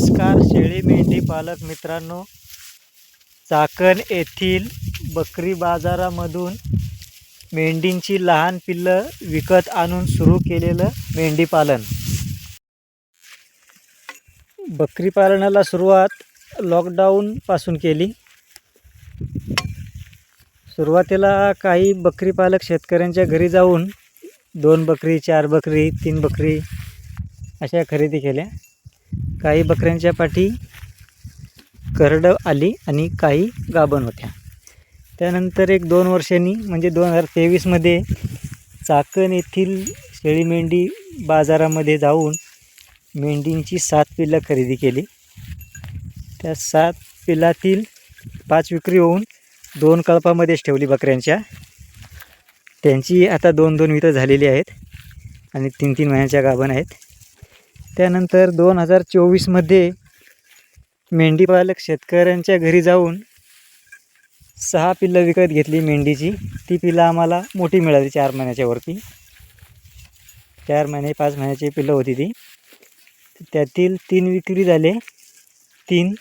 नमस्कार शेळी मेंढी पालक मित्रांनो, चाकण येथील बकरी बाजारामधून मेंढींची लहान पिल्लं विकत आणून सुरू केलेलं मेंढी पालन. बकरी पालनाला सुरुवात लॉकडाऊन पासून केली. सुरुवातीला काही बकरी पालक शेतकऱ्यांच्या घरी जाऊन 2 बकरी, 4 बकरी, 3 बकरी अशा खरेदी केल्या. काही बकऱ्यांच्या पाठी करडं आली आणि काही गाभण होत्या. त्यानंतर 1-2 वर्षांनी म्हणजे 2023 मध्ये चाकण येथील शेळी मेंढी बाजारामध्ये जाऊन मेंढींची 7 पिल्लं खरेदी केली. त्या 7 पिल्लातील 5 विक्री होऊन 2 कळपामध्येच ठेवली बकऱ्यांच्या. त्यांची आता 2-2 वितं झालेली आहेत आणि 3-3 महिन्याच्या गाभण आहेत. त्यानंतर 2024 मध्ये मेंढी पालक शेतकऱ्यांच्या घरी जाऊन 6 पिल्लं विकत घेतली मेंढीची. ती पिल्लं आम्हाला मोठी मिळाली 4 महिन्याच्या वरती. 4 महिने 5 महिन्याची पिल्लं होती ती. त्यातील 3 विक्री झाले, 3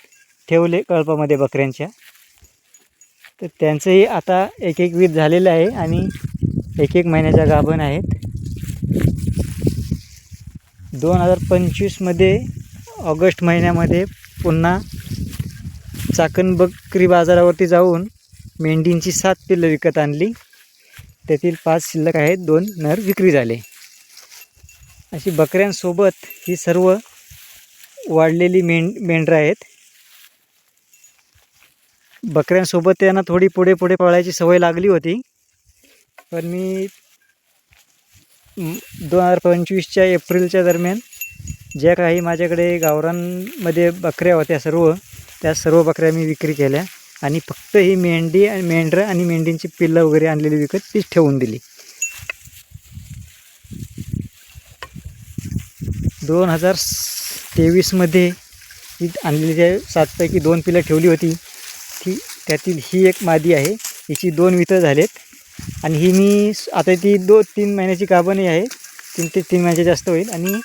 ठेवले कळपामध्ये बकऱ्यांच्या. तर त्यांचंही आता 1-1 वीत झालेलं आहे आणि 1-1 महिन्याच्या गाभण आहेत. 2025 मध्ये ऑगस्ट महिन्यामध्ये पुन्हा चाकण बकरी बाजारावरती जाऊन मेंढींची 7 पिल्लं विकत आणली. त्यातील 5 शिल्लक आहेत, 2 नर विक्री झाले. अशी बकऱ्यांसोबत ही सर्व वाढलेली मेंढरं आहेत. बकऱ्यांसोबत त्यांना थोडी पुढे पळायची सवय लागली होती, पण मी 2025च्या एप्रिलच्या दरम्यान ज्या काही माझ्याकडे गावरांमध्ये बकऱ्या होत्या त्या सर्व बकऱ्या मी विक्री केल्या आणि फक्त ही मेंढी आणि मेंढरं आणि मेंढींची पिल्लं वगैरे आणलेली विकत तीच ठेवून दिली. 2023 मध्ये ही आणलेली ज्या 7 पैकी 2 पिल्लं ठेवली होती त्यातील ही एक मादी आहे. हिची 2 वितं झालेत आणि ही मी आता ती 2-3 महिन्याची गाभणही आहे. 3 ते 3 महिन्याचे जास्त होईल. आणि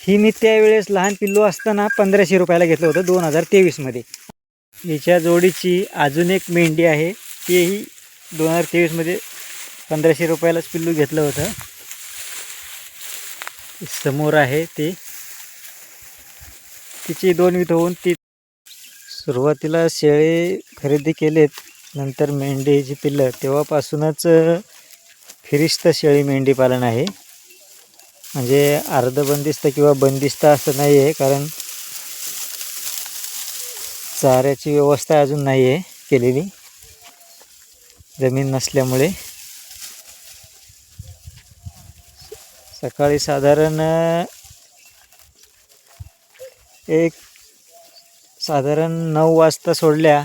ही मी त्यावेळेस लहान पिल्लू असताना 1500 रुपयाला घेतलं होतं 2023 मध्ये. हिच्या जोडीची अजून एक मेंढी आहे, तीही 2023 मध्ये 1500 रुपयालाच पिल्लू घेतलं होतं. समोर आहे ते. तिची 2 वितं होऊन ती. सुरुवातीला शेळे खरेदी केलेत, नंतर मेंढीची पिल्लं, तेव्हापासूनच फिरिस्त शेळी मेंढी पालन आहे. म्हणजे अर्धबंदिस्त किंवा बंदिस्त असं नाही आहे, कारण चाऱ्याची व्यवस्था अजून नाही आहे केलेली, जमीन नसल्यामुळे. सकाळी साधारण 9 वाजता सोडल्या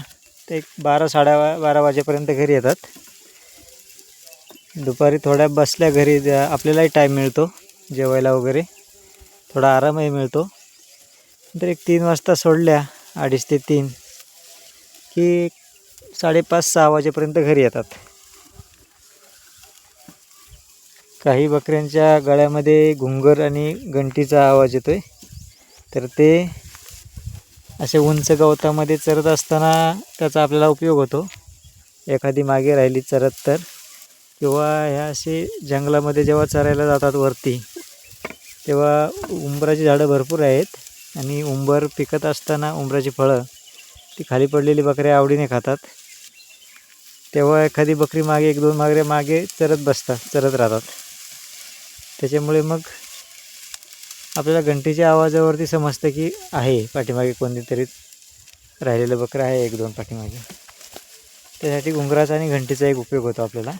तर 12-12:30 वाजेपर्यंत घरी येतात. दुपारी थोड्या बसल्या घरी आपल्यालाही टाईम मिळतो जेवायला वगैरे, थोडा आरामही मिळतो. नंतर 3 वाजता सोडल्या, 2:30 ते 3 की 5:30-6 वाजेपर्यंत घरी येतात. काही बकऱ्यांच्या गळ्यामध्ये घुंगर आणि घंटीचा आवाज येतोय, तर ते असे उंच गवतामध्ये चरत असताना त्याचा आपल्याला उपयोग होतो. एखादी मागे राहिली चरत तर, किंवा ह्या असे जंगलामध्ये जेव्हा चरायला जातात वरती, तेव्हा उंबराची झाडं भरपूर आहेत आणि उंबर पिकत असताना उंबराची फळं ती खाली पडलेली बकऱ्या आवडीने खातात. तेव्हा एखादी बकरी मागे 1-2 बकऱ्या मागे चरत राहतात. त्याच्यामुळे मग आपल्याला घंटीच्या आवाजावरती समजतं की आहे पाठीमागे कोणीतरी राहिलेलं बकरं आहे 1-2 पाठीमागे. त्यासाठी घुंगराचा आणि घंटीचा एक उपयोग होतो आपल्याला.